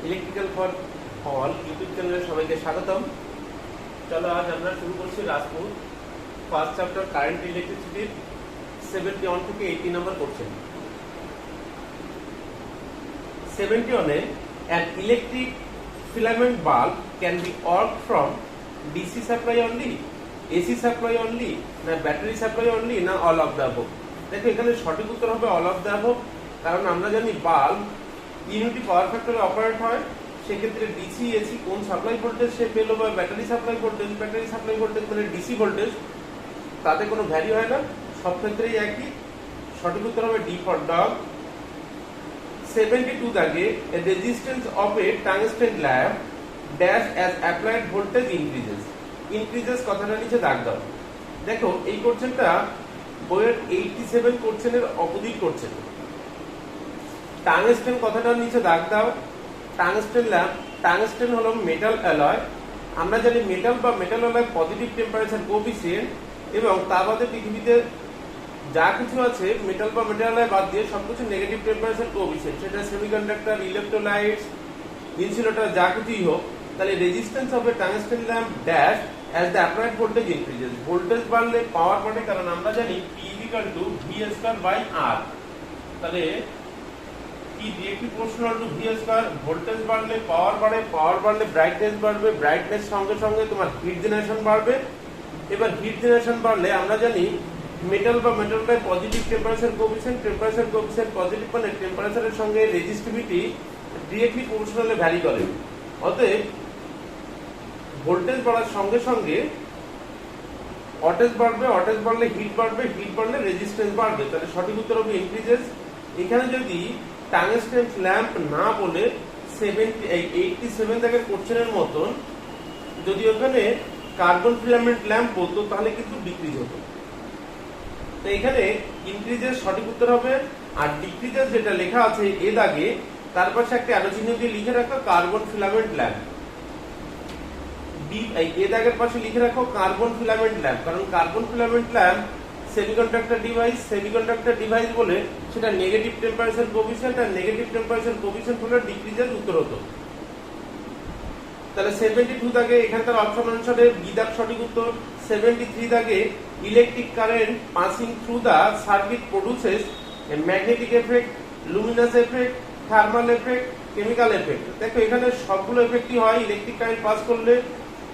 Electrical for all YouTube চ্যানেলে সবাইকে স্বাগতম। চলো আজ আমরা শুরু করছি রাজপুত ফার্স্ট চ্যাপ্টার কারেন্ট ইলেকট্রিসিটির 71 থেকে 80 নম্বর কোশ্চেন। 71 এ an electric filament bulb can be worked from DC supply only, AC supply only, না ব্যাটারি সাপ্লাই only, না all of the above। দেখো এখানে সঠিক উত্তর হবে all of the above, কারণ আমরা জানি বাল্ব ইউনিটি পাওয়ার ফ্যাক্টরে অপারেট হয়। সেক্ষেত্রে ডিসি এসি কোন সাপ্লাই ভোল্টেজ সে পেলো বা ব্যাটারি সাপ্লাই ভোল্টেজ মানে ডিসি ভোল্টেজ, তাতে কোনো ভ্যারি হয় না, সব ক্ষেত্রেই একই। সঠিক উত্তর হবে ডি ফর ডগ। 72 দাগে a resistance of a tungsten lamp dash as applied voltage increases কথাটা নিচে দাগ দাও। দেখো এই কোশ্চেনটা বইয়ের 87 কোশ্চেনের অপোজিট কোশ্চেন। টাংস্টেন কথাটা নিচে দাগ দাও। টাংস্টেন ল্যাম্প, টাংস্টেন হলো মেটাল অ্যালয়। আমরা জানি মেটাল বা metal alloy positive temperature coefficient, এবং তা বাদে পৃথিবীতে যা কিছু আছে মেটাল বা মেটাল অ্যালয় বাদ দিয়ে সবকিছু নেগেটিভ টেম্পারেচার কোএফিসিয়েন্ট, সেটা সেমিকন্ডাক্টর, ইলেকট্রোলাইটস, ইনসুলেটর যা কিছুই হোক। তাহলে resistance of A tungsten lamp dash as the applied voltage increases. Voltage বাড়লে পাওয়ার বাড়ে, কারণ আমরা জানি P = V²/R। তাহলে কি directly proportional to V²। Voltage বাড়লে পাওয়ার বাড়ে, পাওয়ার বাড়লে ব্রাইটনেস বাড়বে, ব্রাইটনেস সঙ্গে সঙ্গে তোমার হিট জেনারেশন বাড়বে। এবার হিট জেনারেশন বাড়লে আমরা জানি মেটাল বা মেটালটাই পজিটিভ টেম্পারেচার কোএফিসিয়েন্ট পজিটিভ মানে টেম্পারেচারের সঙ্গে রেজিস্টিভিটি ডিরেক্টলি প্রপোর্শনালে ভ্যারি করে। অতএব ভোল্টেজ বাড়ার সঙ্গে সঙ্গে অটেজ বাড়লে হিট বাড়লে রেজিস্ট্যান্স বাড়বে। তাহলে সঠিক উত্তর হবে ইনক্রিজেস। এখানে যদি টাংস্টেন ল্যাম্প না বলে 87 দাগের কোশ্চেনের মতন যদি ওখানে কার্বন ফিলামেন্ট ল্যাম্প বলতো তাহলে কিন্তু ডিক্রিজ হতো। তো এখানে ইনক্রিজেস সঠিক উত্তর হবে। আর ডিক্রিজেস যেটা লেখা আছে এ দাগে, তার পাশে একটা অ্যারো চিহ্ন দিয়ে লিখে রাখো কার্বন ফিলামেন্ট ল্যাম্প। এ দাগের পাশে লিখে রাখো কার্বন ফিলামেন্ট ল্যাম্প, কারণ carbon filament lamp semiconductor device বলে সেটা নেগেটিভ টেম্পারেচার কোএফিসিয়েন্ট, আর নেগেটিভ টেম্পারেচার কোএফিসিয়েন্ট হলে ডিক্রিজের উত্তর হতো। তাহলে 72 দাগে এখানকার অপশন অনুসারে বি দাগ সঠিক উত্তর। 73 দাগে electric current passing through the circuit produces a magnetic effect, luminous effect, thermal effect, chemical effect. দেখো এখানে সবগুলো এফেক্টই হয়। ইলেকট্রিক কারেন্ট পাস করলে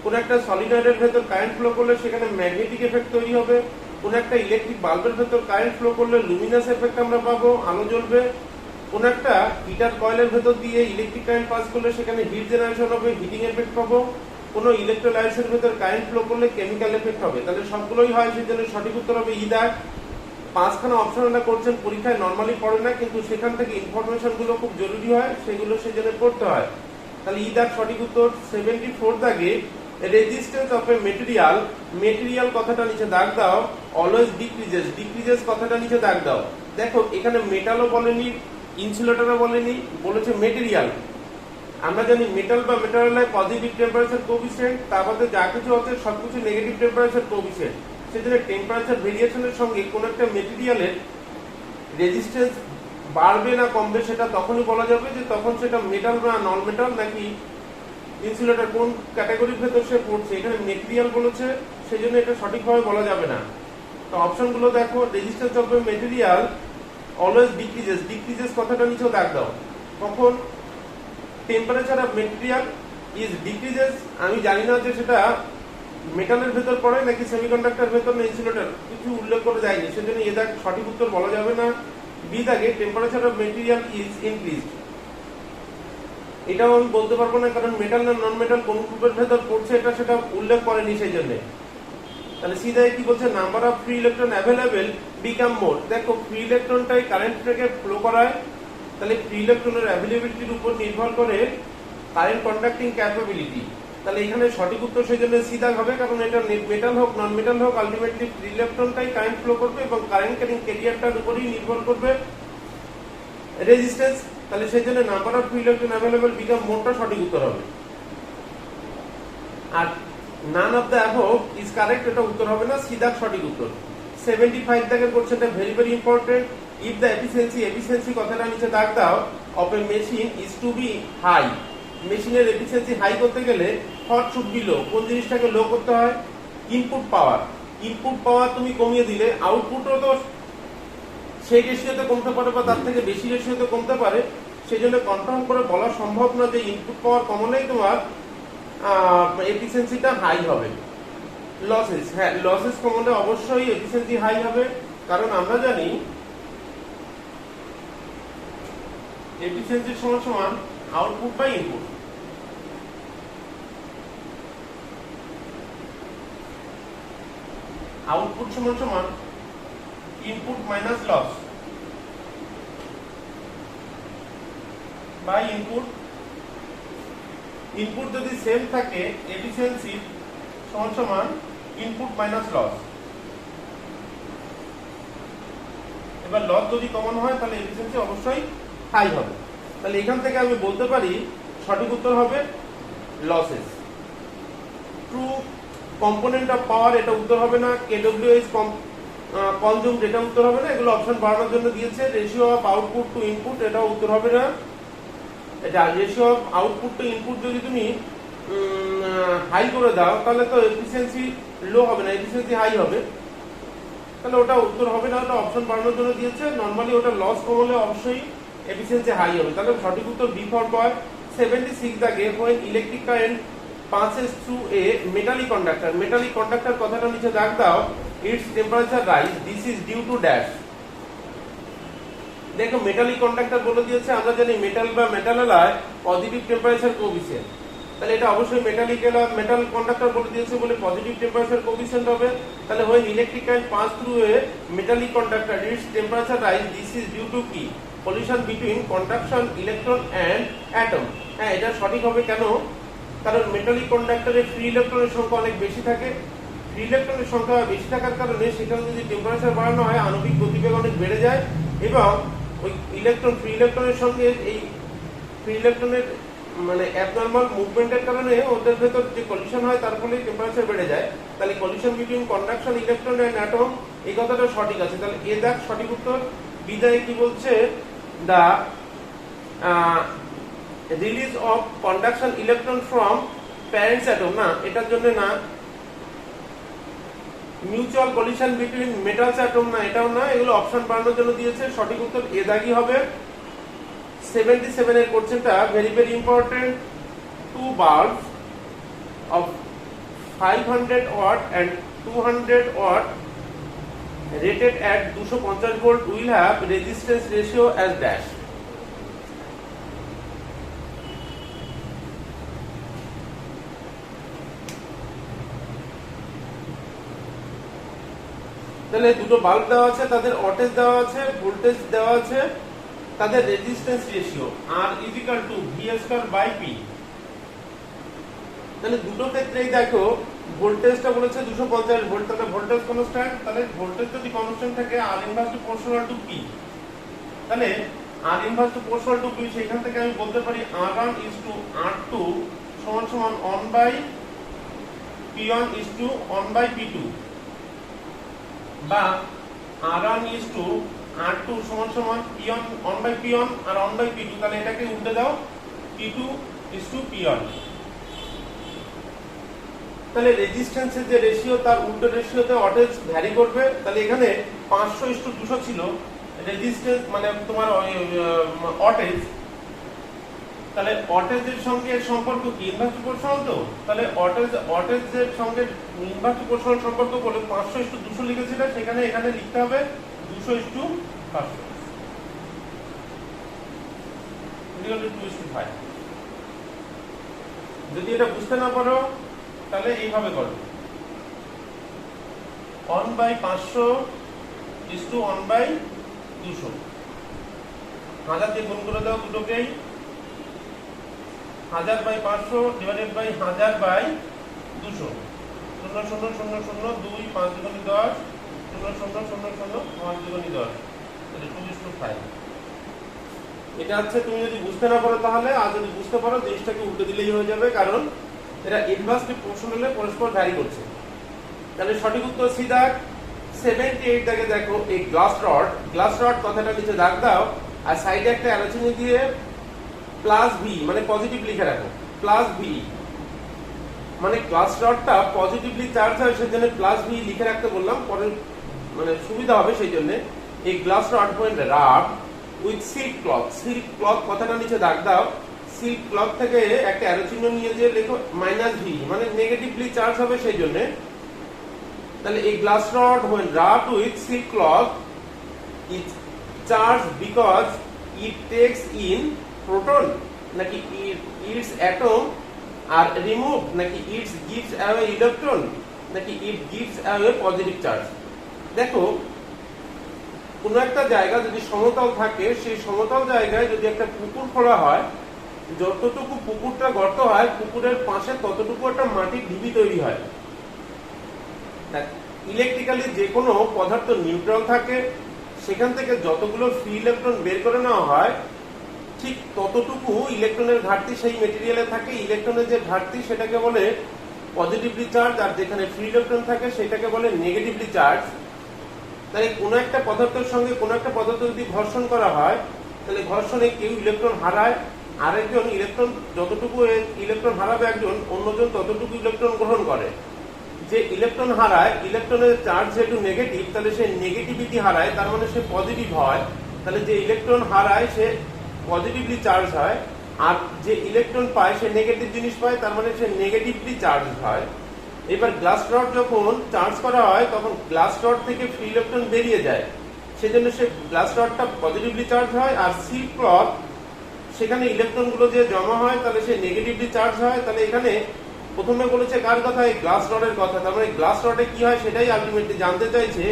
কোন একটা সলিনয়েডের ভেতর কারেন্ট ফ্লো করলে সেখানে ম্যাগনেটিক এফেক্ট তৈরি হবে। কোন একটা ইলেকট্রিক বাল্বের ভেতর কারেন্ট ফ্লো করলে লুমিনাস এফেক্ট আমরা পাবো, আলো জ্বলবে। কোন একটা হিটার কয়েলের ভেতর দিয়ে ইলেকট্রিক কারেন্ট পাস করলে সেখানে হিট জেনারেশন হবে, হিটিং এফেক্ট পাবো। কোন ইলেকট্রোলাইটসের ভেতর কারেন্ট ফ্লো করলে কেমিক্যাল এফেক্ট হবে। তাহলে সবগুলোই হয়, সেজন্য সঠিক উত্তর হবে ই দাগ। 5খানা অপশন আমরা করছেন, পরীক্ষায় নরমালি পড়ে না, কিন্তু সেখান থেকে ইনফরমেশন গুলো খুব জরুরি হয়, সেগুলো সেজন্য পড়তে হয়। তাহলে ই দাগ সঠিক উত্তর। 74 দাগে রেজিস্ট্যান্স অফ এ মেটেরিয়াল কথাটা নিচে দাগ দাও। অলওয়েজ ডিক্রিজেস কথাটা নিচে দাগ দাও। দেখো এখানে মেটালও বলেনি, ইনসুলেটরও বলেনি, বলেছে মেটেরিয়াল। আমরা জানি মেটাল বা মেটাল পজিটিভ টেম্পারেচার কোএফিসিয়েন্ট, তার মধ্যে যা কিছু আছে সবকিছু নেগেটিভ টেম্পারেচার কোএফিসিয়েন্ট। সেজন্য টেম্পারেচার ভেরিয়েশনের সঙ্গে কোন একটা মেটেরিয়ালের রেজিস্ট্যান্স বাড়বে না কমবে সেটা তখনই বলা যাবে যে তখন সেটা মেটাল না নন মেটাল নাকি ইনসুলেটর কোন ক্যাটাগরির ভেতর সে পড়ছে। এখানে মেটেরিয়াল বলেছে, সেজন্য এটা সঠিকভাবে বলা যাবে না। তো অপশনগুলো দেখো, resistance of A material always decreases কথাটা নিচেও দাগ দাও। কখন temperature of material is decreases, আমি জানি না যে সেটা মেটালের ভেতর পড়ে নাকি সেমিকন্ডাক্টর ভেতর না ইনসুলেটর, কিছু উল্লেখ করে দেয়নি, সেজন্য এ দাগ সঠিক উত্তর বলা যাবে না। বি দাগে temperature of material is increased, এটাও আমি বলতে পারবো না, কারণ মেটাল না নন মেটাল কোন গ্রুপের ভেতর পড়ছে এটা সেটা উল্লেখ করেনি সেই জন্য। তাহলে সিধাই কি বলছে, number of free electron available become more. দেখো ফ্রি ইলেকট্রনটাই কারেন্টটাকে ফ্লো করায়, তাহলে ফ্রি ইলেকট্রনের অ্যাভেলেবিলিটির উপর নির্ভর করে কারেন্ট কন্ডাক্টিং ক্যাপাবিলিটি। তাহলে এখানে সঠিক উত্তর সেই জন্য সিধা হবে, কারণ এটা মেটাল হোক নন মেটাল হোক আলটিমেটলি ফ্রি ইলেকট্রনটাই কারেন্ট ফ্লো করবে এবং কারেন্ট ক্যারিং ক্যারিয়ারটার উপরই নির্ভর করবে রেজিস্ট্যান্স। তাহলে সেই জন্য number of free electron available become মোরটা সঠিক উত্তর হবে। আর none of the above is correct, এটা উত্তর হবে না, সিধা সঠিক উত্তর। 75 দাগের কোশ্চেনটা very important. If the efficiency কথাটা নিচে দাগ দাও of a machine is to be high, মেশিনের এফিসিয়েন্সি হাই করতে গেলে হোয়াট শুড বি লো, কোন জিনিসটাকে লো করতে হয়? ইনপুট পাওয়ার। ইনপুট পাওয়ার তুমি কমিয়ে দিলে আউটপুটও তো সেই রেশিওতে কমতে পারে বা তার থেকে বেশি রেশিওতে কমতে পারে। সেই জন্য কনফার্ম করে বলা সম্ভব না যে ইনপুট পাওয়ার কমালেই তোমার এফিসিয়েন্সিটা হাই হবে। লসেস, হ্যাঁ লসেস কমালে অবশ্যই এফিসিয়েন্সি হাই হবে, কারণ আমরা জানি এফিসিয়েন্সি সমান সমান আউটপুট বাই ইনপুট। আউটপুট সমান সমান input minus loss by input. Input যদি সেম থাকে এফিসিয়েন্সি সমান সমান ইনপুট মাইনাস লস। এবার লস যদি কমন হয় তাহলে এফিসিয়েন্সি অবশ্যই হাই হবে। তাহলে এখান থেকে আমি বলতে পারি সঠিক উত্তর হবে losses. True component of power এটা উত্তর হবে না। কেডব্লিউএইচ কনজিউমড এটা উত্তর হবে না। এগুলো অপশন বাড়ানোর জন্য দিয়েছে। Ratio of output to input এটা উত্তর হবে না। এটা ratio of output to input যদি তুমি হাই করে দাও তাহলে তো এফিসিয়েন্সি লো হবে না, এফিসিয়েন্সি হাই হবে। তাহলে ওটা উত্তর হবে না, ওটা অপশন বাড়ানোর জন্য দিয়েছে। নরমালি ওটা লস কমলে অবশ্যই এফিসিয়েন্সি হাই হবে। তাহলে সঠিক উত্তর বি ফর বয়। 76 দাগে when electric current passes through a metallic conductor, metallic conductor কথাটা নিচে দাগ দাও, its temperature rise, this is due to dash। দেখো মেটালিক কন্ডাক্টর বলে দিয়েছে, আমরা জানি মেটাল বা মেটাল এলায় পজিটিভ টেম্পারেচার কোএফিসিয়েন্ট। তাহলে এটা অবশ্যই মেটালিক এলা মেটাল কন্ডাক্টর বলে দিয়েছে বলে পজিটিভ টেম্পারেচার কোএফিসিয়েন্ট হবে। তাহলে when electric current pass through a metallic conductor, its temperature rise, this is due to কি? collision between conduction electron and atom। হ্যাঁ এটা সঠিক হবে। কেন? কারণ মেটালিক কন্ডাক্টরে ফ্রি ইলেকট্রনের সংখ্যা অনেক বেশি থাকে। ফ্রি ইলেকট্রনের সংখ্যা বেশি থাকার কারণে সেখানে যদি টেম্পারেচার বাড়ানো হয় আণবিক গতিবেগ অনেক বেড়ে যায় এবং ওই ইলেকট্রন ফ্রি ইলেকট্রনের সঙ্গে এই ফ্রি ইলেকট্রনের মানে অ্যাবনরমাল মুভমেন্টের কারণে ওদের ভেতর যে কলিশন হয় তার ফলে টেম্পারেচার বেড়ে যায়। তাহলে collision between conduction electron and atom এই কথাটা সঠিক আছে। তাহলে এ দেখ সঠিক উত্তর। বিদায় কি বলছে? The release of conduction electron from parents atom, না এটার জন্য না। Mutual collision between metals atom, না এটাও না। এগুলো অপশন বাড়ানোর জন্য দিয়েছে। সঠিক উত্তর এ দাগই হবে। 77 এর কোশ্চেনটা very very important. Two bulbs of 500 watt and 200 watt rated at 250 volt will have resistance ratio as dash। তাহলে দুটো বাল্ব দেওয়া আছে, তাদের ওয়াটেজ দেওয়া আছে, ভোল্টেজ দেওয়া আছে, তাদের resistance ratio R equal to V square by P। তাহলে দুটো ক্ষেত্রেই দেখো ভোল্টেজটা বলেছে 250 ভোল্ট, তাহলে ভোল্টেজ কনস্ট্যান্ট। তাহলে ভোল্টেজ যদি কনস্ট্যান্ট থাকে R inverse to proportional to P। তাহলে R inverse to proportional to P, সেখান থেকে আমি বলতে পারি R1 is to R2 সমান সমান 1 by P1 is to 1 by P2, বা R1 is to R2 সমান সমান P1 1 by P1 R 1 by P2। তাহলে এটাকে উল্টে দাও, P2 is to P1। তাহলে রেজিস্ট্যান্সের যে রেশিও তার উল্টো রেশিওতে ওয়াটেজ ভ্যারি করবে। তাহলে এখানে 500:200 ছিল রেজিস্ট্যান্স মানে তোমার ওয়াটেজ। তাহলে ওয়াটেজের সঙ্গে সম্পর্ক কি? Inverse proportional. তো তাহলে ওয়াটেজের সঙ্গে ইনভার্স প্রপোর্শনাল সম্পর্ক বলে 500:200 লিখেছিল, সেখানে এখানে লিখতে হবে 200:500 2:5। যদি এটা বুঝতে না পারো তাহলে এইভাবে করো, 1/500 is to 1/200। 1000 দিয়ে গুণ করে দাও দুটোকেই। 1000/500 ডিভাইডেড বাই 1000/200। 0 0 0 0 2 5 দুগুণে 10 0 0 0 0 5 দুগুণে 10, তাহলে 2:5। এটা হচ্ছে তুমি যদি বুঝতে না পারো তাহলে, আর যদি বুঝতে পারো জিনিসটাকে উল্টে দিলেই হয়ে যাবে, কারণ এরা ইনভার্সলি প্রপোর্শনালে পরস্পর ভ্যারি করছে। তাহলে সঠিক উত্তর সি দাগ। 78 দাগে দেখো এই গ্লাস রড কথাটা নিচে দাগ দাও আর সাইডে একটা অ্যারো চিহ্ন দিয়ে প্লাস ভি, মানে পজিটিভ লিখে রাখো, প্লাস ভি, মানে গ্লাস রডটা পজিটিভলি চার্জ হয় সেজন্য প্লাস ভি লিখে রাখতে বললাম, পরে মানে সুবিধা হবে সেই জন্য। এই glass rod when rubbed with silk cloth, silk cloth কথাটা নিচে দাগ দাও, silk cloth থেকে একটা অ্যারো চিহ্ন নিয়ে যে লেখো মাইনাস ভি, মানে নেগেটিভলি চার্জ হবে সেই জন্য। তাহলে এই glass rod when rubbed with silk cloth is charged because it takes in proton, নাকি its atom are removed, নাকি it gives away electron, নাকি it gives away positive charge। দেখো কোন একটা জায়গা যদি সমতল থাকে, সেই সমতল জায়গায় যদি একটা পুকুর খোঁড়া হয়, যতটুকু পুকুরটা গর্ত হয় পুকুরের পাশে ততটুকু একটা মাটির ঢিবি তৈরি হয়। ইলেকট্রিক্যালি যে কোনো পদার্থ নিউট্রাল থাকে, সেখান থেকে যতগুলো ফ্রি ইলেকট্রন বের করে নেওয়া হয় ঠিক ততটুকু ইলেকট্রনের ঘাটতি সেই মেটেরিয়ালে থাকে। ইলেকট্রনের যে ঘাটতি সেটাকে বলে পজিটিভলি চার্জ, আর যেখানে ফ্রি ইলেকট্রন থাকে সেটাকে বলে নেগেটিভলি চার্জ। তাই কোনো একটা পদার্থের সঙ্গে কোনো একটা পদার্থ যদি ঘর্ষণ করা হয়, তাহলে ঘর্ষণে কেউ ইলেকট্রন হারায়, আরেকজন ইলেকট্রন যতটুকু ইলেকট্রন হারাবে একজন, অন্যজন ততটুকু ইলেকট্রন গ্রহণ করে। যে ইলেকট্রন হারায়, ইলেকট্রনের চার্জ যেহেতু নেগেটিভ, তাহলে সে নেগেটিভিটি হারায়, তার মানে সে পজিটিভ হয়। তাহলে যে ইলেকট্রন হারায় সে পজিটিভলি চার্জ হয়, আর যে ইলেকট্রন পায় সে নেগেটিভ জিনিস পায়, তার মানে সে নেগেটিভলি চার্জ হয়। এবার গ্লাস রড যখন চার্জ করা হয় তখন গ্লাস রড থেকে ফ্রি ইলেকট্রন বেরিয়ে যায়, সেজন্য সে গ্লাস রডটা পজিটিভলি চার্জ হয়। আর সিল্ক ক্লথ সেখানে ইলেকট্রনগুলো যে জমা হয় তাহলে সে নেগেটিভলি চার্জ হয়। তাহলে এখানে প্রথমে বলেছে কার কথা, এই গ্লাস রডের কথা। তার মানে গ্লাস রডে কি হয় সেটাই আলটিমেটলি জানতে চাইছে,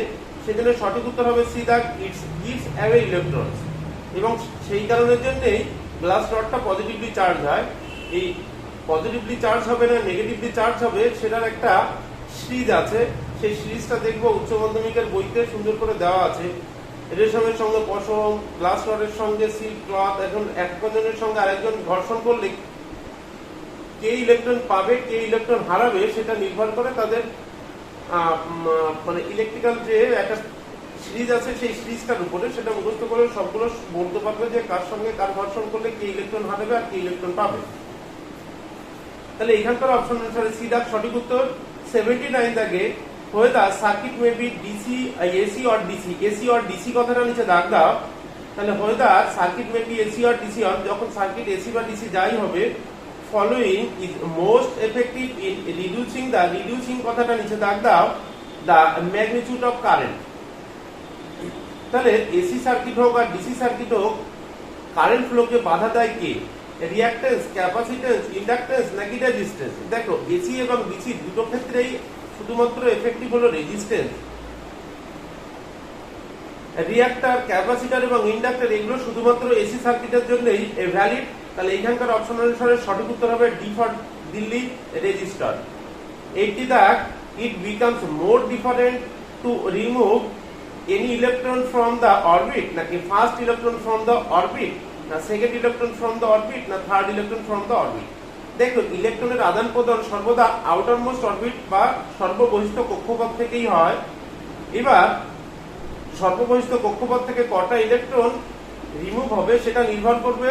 সেজন্য সঠিক উত্তর হবে C, that it gives away electrons. এবং সেই কারণের জন্যই গ্লাস রডটা পজিটিভলি চার্জ হয়। এই পজিটিভলি চার্জ হবে না নেগেটিভলি চার্জ হবে সেটার একটা সিরিজ আছে, সেই সিরিজটা দেখবো উচ্চ মাধ্যমিকের বইতে সুন্দর করে দেওয়া আছে। রেশমের সঙ্গে পশম, গ্লাস রডের সঙ্গে সিল্ক ক্লথ। এখন একজনের সঙ্গে আরেকজন ঘর্ষণ করলে কে ইলেকট্রন পাবে কে ইলেকট্রন হারাবে সেটা নির্ভর করে তাদের মানে ইলেকট্রিক্যাল যে একটা সিরিজ আছে সেই সিরিজটার উপরে। সেটা মুখস্থ করে সবগুলো বলতে পারবে যে কার সঙ্গে কার ঘর্ষণ করলে কে ইলেকট্রন হারাবে আর কে ইলেকট্রন পাবে। তাহলে এখানকার অপশন অনুসারে সি দাগ সঠিক উত্তর। 79 দাগে whether circuit may be DC, AC or DC, AC or DC কথাটা নিচে দাগ দাও। তাহলে whether circuit may be AC or DC, যখন সার্কিট AC বা DC যাই হবে, following is most effective in reducing কথাটা নিচে দাগ দাও, the magnitude of current। তাহলে এসি সার্কিট হোক আর ডিসি সার্কিট হোক, কারেন্ট ফ্লোকে বাধা দেয় কে? রিঅ্যাকট্যান্স, ক্যাপাসিট্যান্স, ইন্ডাকট্যান্স নাকি রেজিস্ট্যান্স? দেখো এসি এবং ডিসি দুটো ক্ষেত্রেই শুধুমাত্র এফেক্টিভ হলো রেজিস্ট্যান্স। রিঅ্যাক্টর, ক্যাপাসিটর এবং ইন্ডাক্টর এগুলো শুধুমাত্র এসি সার্কিটের জন্যই ভ্যালিড। তাহলে এখানকার অপশন অনুসারে সঠিক উত্তর হবে ডি ফর দিল্লি, রেজিস্টর। 80 দাগ it becomes more different to remove any electron from the orbit, নাকি first electron from the orbit, না second electron from the orbit, না third electron from the orbit। দেখো ইলেকট্রনের আদান প্রদান সর্বদা আউটার মোস্ট অরবিট বা সর্ববহিষ্ঠ কক্ষপথ থেকেই হয়। এবার সর্ববহিষ্ঠ কক্ষপথ থেকে কটা ইলেকট্রন রিমুভ হবে সেটা নির্ভর করবে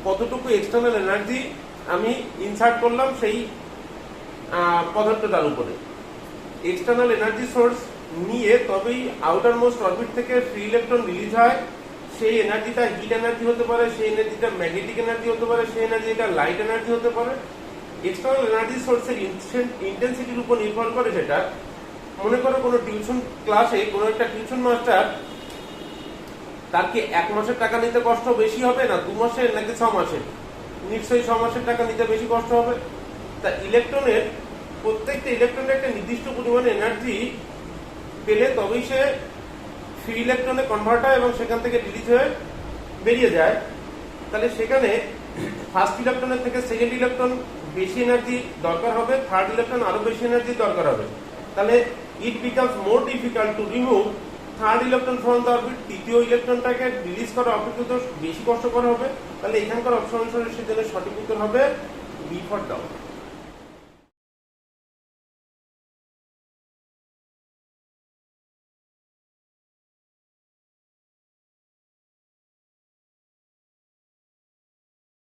কতটুকু এক্সটার্নাল এনার্জি আমি ইনসার্ট করলাম সেই পদার্থটার উপরে। এক্সটার্নাল এনার্জি সোর্স নিয়ে তবেই আউটার মোস্ট অরবিট থেকে ফ্রি ইলেকট্রন রিলিজ হয়। সেই এনার্জিটা হিট এনার্জি হতে পারে, সেই এনার্জিটা ম্যাগনেটিক এনার্জি হতে পারে, সেই এনার্জিটা লাইট এনার্জি হতে পারে। এক্সটার্নাল এনার্জি সোর্সের ইন্টেন্সিটির উপর নির্ভর করে সেটা। মনে করো কোনো টিউশন ক্লাসে কোনো একটা টিউশন মাস্টার, তার কি 1 মাসের টাকা নিতে কষ্ট বেশি হবে না 2 মাসের নাকি 6 মাসের? নিশ্চয়ই 6 মাসের টাকা নিতে বেশি কষ্ট হবে। তা ইলেকট্রনের প্রত্যেকটা ইলেকট্রনের একটা নির্দিষ্ট পরিমাণে এনার্জি পেলে তবেই সে ফ্রি ইলেকট্রনে কনভার্ট হয় এবং সেখান থেকে রিলিজ হয়ে বেরিয়ে যায়। তাহলে সেখানে ফার্স্ট ইলেকট্রনের থেকে সেকেন্ড ইলেকট্রন বেশি এনার্জি দরকার হবে, থার্ড ইলেকট্রন আরো বেশি এনার্জি দরকার হবে। তাহলে it becomes more difficult to remove third electron from the orbit, তৃতীয় ইলেকট্রনটাকে রিলিজ করা অপেক্ষাকৃত বেশি কষ্টকর হবে। তাহলে এখানকার অপশন অনুসারে সেজন্য সঠিক উত্তর হবে বি ফর ডাউন।